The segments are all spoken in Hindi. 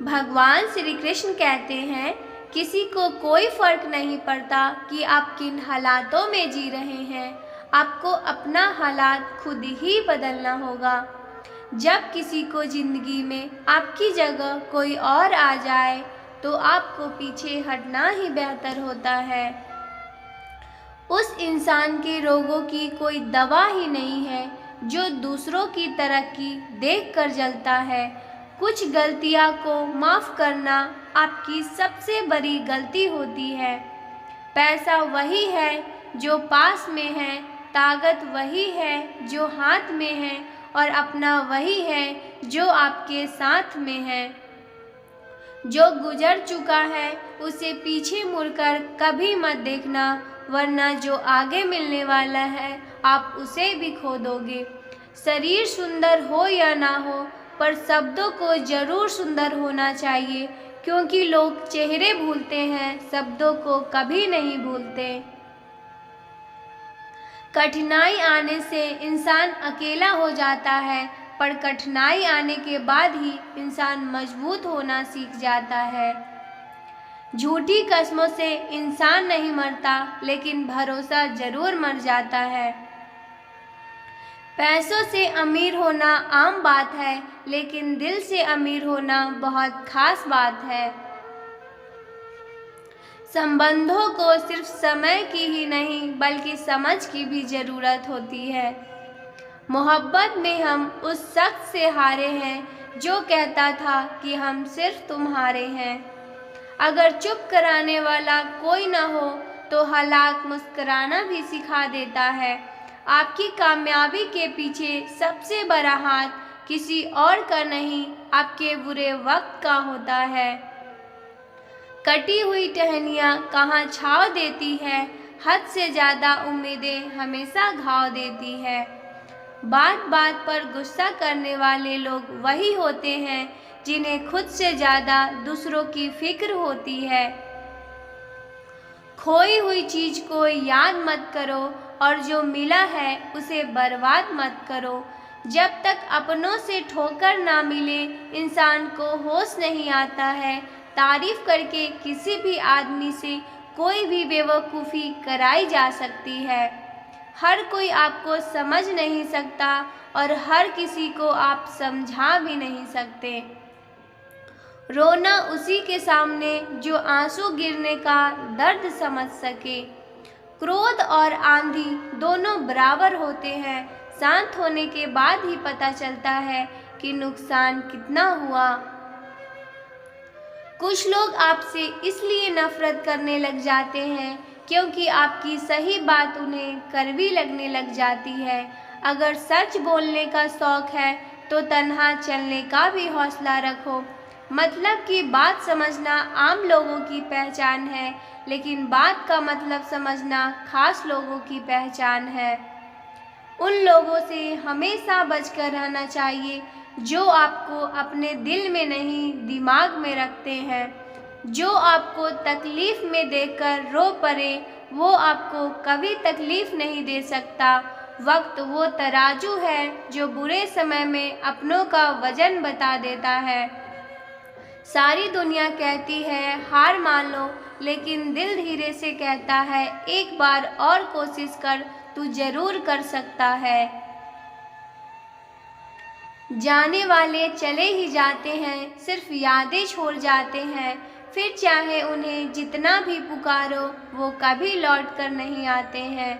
भगवान श्री कृष्ण कहते हैं, किसी को कोई फर्क नहीं पड़ता कि आप किन हालातों में जी रहे हैं, आपको अपना हालात खुद ही बदलना होगा। जब किसी को जिंदगी में आपकी जगह कोई और आ जाए तो आपको पीछे हटना ही बेहतर होता है। उस इंसान के रोगों की कोई दवा ही नहीं है जो दूसरों की तरक्की देखकर जलता है। कुछ गलतियां को माफ़ करना आपकी सबसे बड़ी गलती होती है। पैसा वही है जो पास में है, ताकत वही है जो हाथ में है, और अपना वही है जो आपके साथ में है। जो गुजर चुका है उसे पीछे मुड़कर कभी मत देखना, वरना जो आगे मिलने वाला है आप उसे भी खो दोगे। शरीर सुंदर हो या ना हो, पर शब्दों को जरूर सुंदर होना चाहिए, क्योंकि लोग चेहरे भूलते हैं, शब्दों को कभी नहीं भूलते। कठिनाई आने से इंसान अकेला हो जाता है, पर कठिनाई आने के बाद ही इंसान मजबूत होना सीख जाता है। झूठी कस्मों से इंसान नहीं मरता, लेकिन भरोसा जरूर मर जाता है। पैसों से अमीर होना आम बात है, लेकिन दिल से अमीर होना बहुत खास बात है। संबंधों को सिर्फ समय की ही नहीं बल्कि समझ की भी ज़रूरत होती है। मोहब्बत में हम उस शख्स से हारे हैं जो कहता था कि हम सिर्फ तुम्हारे हैं। अगर चुप कराने वाला कोई ना हो तो हालात मुस्कुराना भी सिखा देता है। आपकी कामयाबी के पीछे सबसे बड़ा हाथ किसी और का नहीं, आपके बुरे वक्त का होता है। कटी हुई टहनियाँ कहाँ छाँव देती है, हद से ज़्यादा उम्मीदें हमेशा घाव देती है। बात बात पर गुस्सा करने वाले लोग वही होते हैं जिन्हें खुद से ज़्यादा दूसरों की फिक्र होती है। खोई हुई चीज़ को याद मत करो और जो मिला है उसे बर्बाद मत करो। जब तक अपनों से ठोकर ना मिले इंसान को होश नहीं आता है। तारीफ करके किसी भी आदमी से कोई भी बेवकूफ़ी कराई जा सकती है। हर कोई आपको समझ नहीं सकता और हर किसी को आप समझा भी नहीं सकते। रोना उसी के सामने जो आंसू गिरने का दर्द समझ सके। क्रोध और आंधी दोनों बराबर होते हैं, शांत होने के बाद ही पता चलता है कि नुकसान कितना हुआ। कुछ लोग आपसे इसलिए नफरत करने लग जाते हैं क्योंकि आपकी सही बात उन्हें कड़वी लगने लग जाती है। अगर सच बोलने का शौक है तो तन्हा चलने का भी हौसला रखो। मतलब की बात समझना आम लोगों की पहचान है, लेकिन बात का मतलब समझना खास लोगों की पहचान है। उन लोगों से हमेशा बचकर रहना चाहिए जो आपको अपने दिल में नहीं दिमाग में रखते हैं। जो आपको तकलीफ़ में देखकर रो पड़े वो आपको कभी तकलीफ़ नहीं दे सकता। वक्त वो तराजू है जो बुरे समय में अपनों का वजन बता देता है। सारी दुनिया कहती है हार मान लो, लेकिन दिल धीरे से कहता है एक बार और कोशिश कर, तू जरूर कर सकता है। जाने वाले चले ही जाते हैं, सिर्फ यादें छोड़ जाते हैं। फिर चाहे उन्हें जितना भी पुकारो वो कभी लौट कर नहीं आते हैं।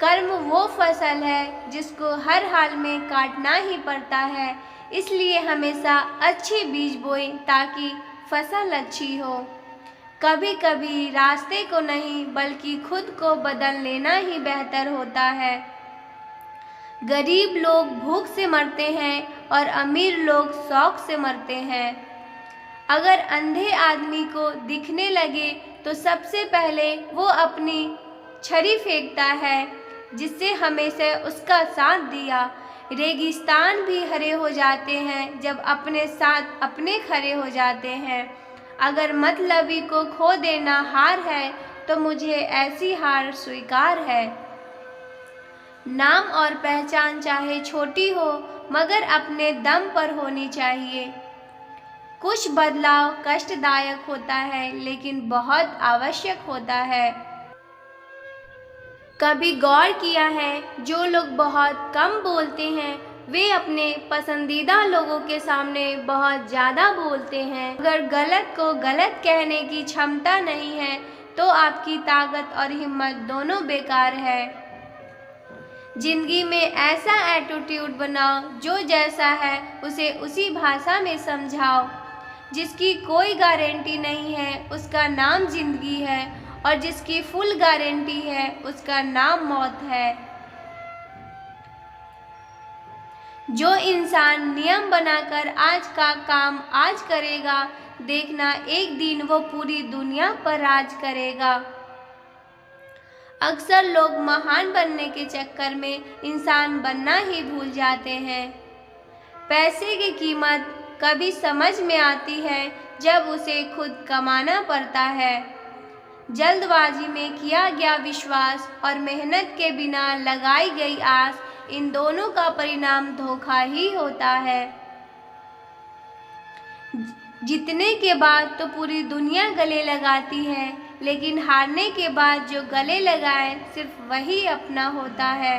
कर्म वो फसल है जिसको हर हाल में काटना ही पड़ता है, इसलिए हमेशा अच्छे बीज बोएं ताकि फसल अच्छी हो। कभी कभी रास्ते को नहीं बल्कि खुद को बदल लेना ही बेहतर होता है। गरीब लोग भूख से मरते हैं और अमीर लोग शौक से मरते हैं। अगर अंधे आदमी को दिखने लगे तो सबसे पहले वो अपनी छड़ी फेंकता है जिससे हमेशा उसका साथ दिया। रेगिस्तान भी हरे हो जाते हैं जब अपने साथ अपने खड़े हो जाते हैं। अगर मतलबी को खो देना हार है तो मुझे ऐसी हार स्वीकार है। नाम और पहचान चाहे छोटी हो मगर अपने दम पर होनी चाहिए। कुछ बदलाव कष्टदायक होता है लेकिन बहुत आवश्यक होता है। कभी गौर किया है जो लोग बहुत कम बोलते हैं वे अपने पसंदीदा लोगों के सामने बहुत ज़्यादा बोलते हैं। अगर गलत को गलत कहने की क्षमता नहीं है तो आपकी ताकत और हिम्मत दोनों बेकार है। जिंदगी में ऐसा एटीट्यूड बनाओ जो जैसा है उसे उसी भाषा में समझाओ। जिसकी कोई गारंटी नहीं है उसका नाम जिंदगी है और जिसकी फुल गारंटी है उसका नाम मौत है। जो इंसान नियम बनाकर आज का काम आज करेगा देखना एक दिन वो पूरी दुनिया पर राज करेगा। अक्सर लोग महान बनने के चक्कर में इंसान बनना ही भूल जाते हैं। पैसे की कीमत कभी समझ में आती है जब उसे खुद कमाना पड़ता है। जल्दबाजी में किया गया विश्वास और मेहनत के बिना लगाई गई आस इन दोनों का परिणाम धोखा ही होता है। जीतने के बाद तो पूरी दुनिया गले लगाती है लेकिन हारने के बाद जो गले लगाए सिर्फ वही अपना होता है।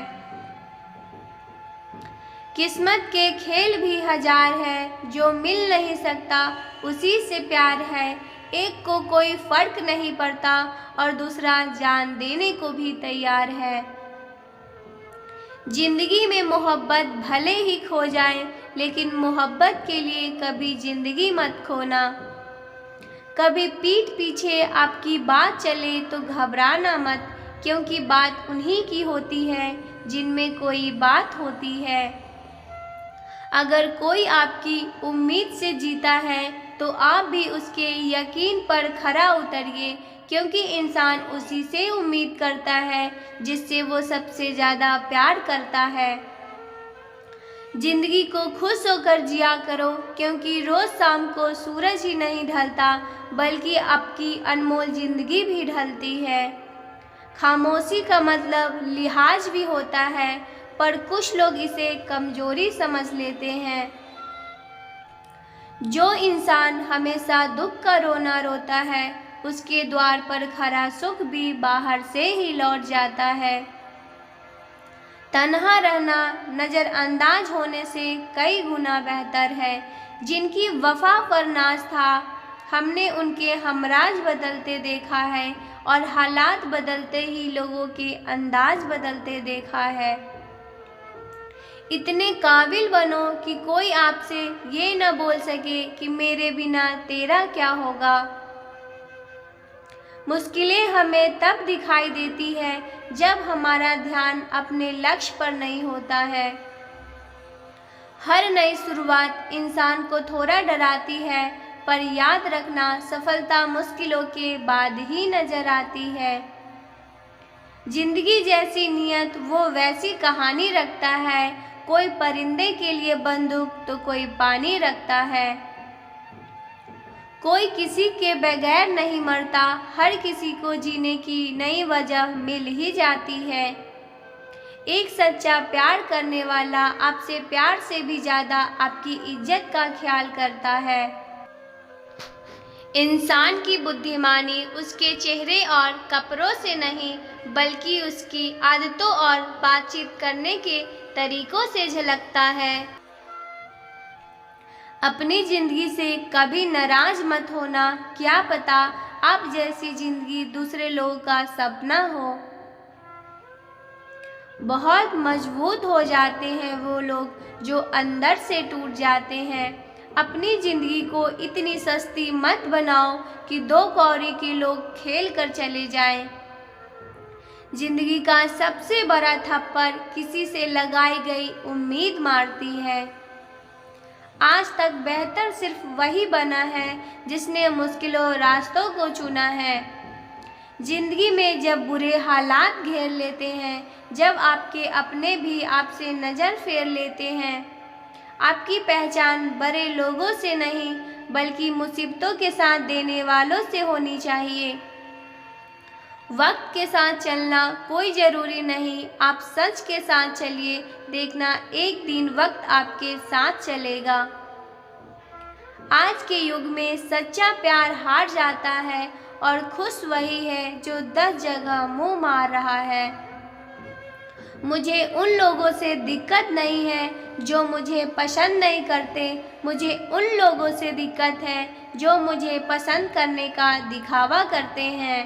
किस्मत के खेल भी हजार है जो मिल नहीं सकता उसी से प्यार है। एक को कोई फर्क नहीं पड़ता और दूसरा जान देने को भी तैयार है। जिंदगी में मोहब्बत भले ही खो जाए लेकिन मोहब्बत के लिए कभी जिंदगी मत खोना। कभी पीठ पीछे आपकी बात चले तो घबराना मत क्योंकि बात उन्हीं की होती है जिनमें कोई बात होती है। अगर कोई आपकी उम्मीद से जीता है तो आप भी उसके यकीन पर खरा उतरिए क्योंकि इंसान उसी से उम्मीद करता है जिससे वो सबसे ज़्यादा प्यार करता है। जिंदगी को खुश होकर जिया करो क्योंकि रोज़ शाम को सूरज ही नहीं ढलता बल्कि आपकी अनमोल जिंदगी भी ढलती है। खामोशी का मतलब लिहाज भी होता है पर कुछ लोग इसे कमजोरी समझ लेते हैं। जो इंसान हमेशा दुख का रोना रोता है उसके द्वार पर खरा सुख भी बाहर से ही लौट जाता है। तन्हा रहना नज़रअंदाज होने से कई गुना बेहतर है। जिनकी वफा पर नाज था हमने उनके हमराज बदलते देखा है और हालात बदलते ही लोगों के अंदाज बदलते देखा है। इतने काबिल बनो कि कोई आपसे ये न बोल सके कि मेरे बिना तेरा क्या होगा। मुश्किलें हमें तब दिखाई देती है जब हमारा ध्यान अपने लक्ष्य पर नहीं होता है। हर नई शुरुआत इंसान को थोड़ा डराती है पर याद रखना सफलता मुश्किलों के बाद ही नजर आती है। जिंदगी जैसी नियत वो वैसी कहानी रखता है। कोई परिंदे के लिए बंदूक तो कोई पानी रखता है। कोई किसी के बगैर नहीं मरता, हर किसी को जीने की नई वजह मिल ही जाती है। एक सच्चा प्यार करने वाला आपसे प्यार से भी ज़्यादा आपकी इज्जत का ख्याल करता है। इंसान की बुद्धिमानी उसके चेहरे और कपड़ों से नहीं बल्कि उसकी आदतों और बातचीत करने के तरीकों से झलकता है। अपनी ज़िंदगी से कभी नाराज़ मत होना, क्या पता आप जैसी ज़िंदगी दूसरे लोगों का सपना हो। बहुत मजबूत हो जाते हैं वो लोग जो अंदर से टूट जाते हैं। अपनी ज़िंदगी को इतनी सस्ती मत बनाओ कि 2 कौड़ी के लोग खेल कर चले जाएं। जिंदगी का सबसे बड़ा थप्पड़ किसी से लगाई गई उम्मीद मारती है। आज तक बेहतर सिर्फ वही बना है जिसने मुश्किलों रास्तों को चुना है। जिंदगी में जब बुरे हालात घेर लेते हैं, जब आपके अपने भी आपसे नज़र फेर लेते हैं, आपकी पहचान बड़े लोगों से नहीं बल्कि मुसीबतों के साथ देने वालों से होनी चाहिए। वक्त के साथ चलना कोई ज़रूरी नहीं, आप सच के साथ चलिए, देखना एक दिन वक्त आपके साथ चलेगा। आज के युग में सच्चा प्यार हार जाता है और खुश वही है जो 10 जगह मुंह मार रहा है। मुझे उन लोगों से दिक्कत नहीं है जो मुझे पसंद नहीं करते, मुझे उन लोगों से दिक्कत है जो मुझे पसंद करने का दिखावा करते हैं।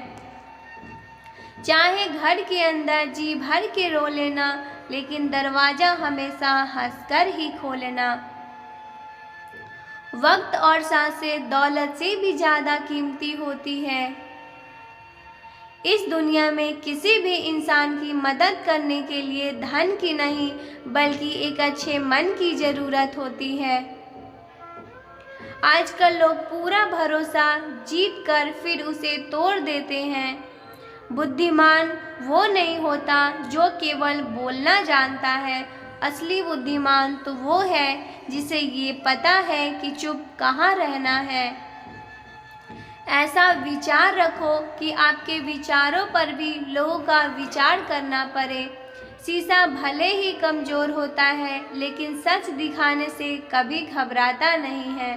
चाहे घर के अंदर जी भर के रो लेना, लेकिन दरवाज़ा हमेशा हंसकर ही खोलना। वक्त और सांसें दौलत से भी ज़्यादा कीमती होती है। इस दुनिया में किसी भी इंसान की मदद करने के लिए धन की नहीं, बल्कि एक अच्छे मन की ज़रूरत होती है। आजकल लोग पूरा भरोसा जीत कर फिर उसे तोड़ देते हैं। बुद्धिमान वो नहीं होता जो केवल बोलना जानता है, असली बुद्धिमान तो वो है जिसे ये पता है कि चुप कहाँ रहना है। ऐसा विचार रखो कि आपके विचारों पर भी लोगों का विचार करना पड़े। शीशा भले ही कमज़ोर होता है, लेकिन सच दिखाने से कभी घबराता नहीं है।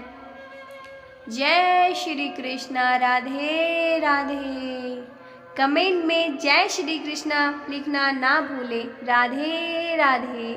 जय श्री कृष्णा। राधे राधे। कमेंट में जय श्री कृष्णा लिखना ना भूलें। राधे राधे।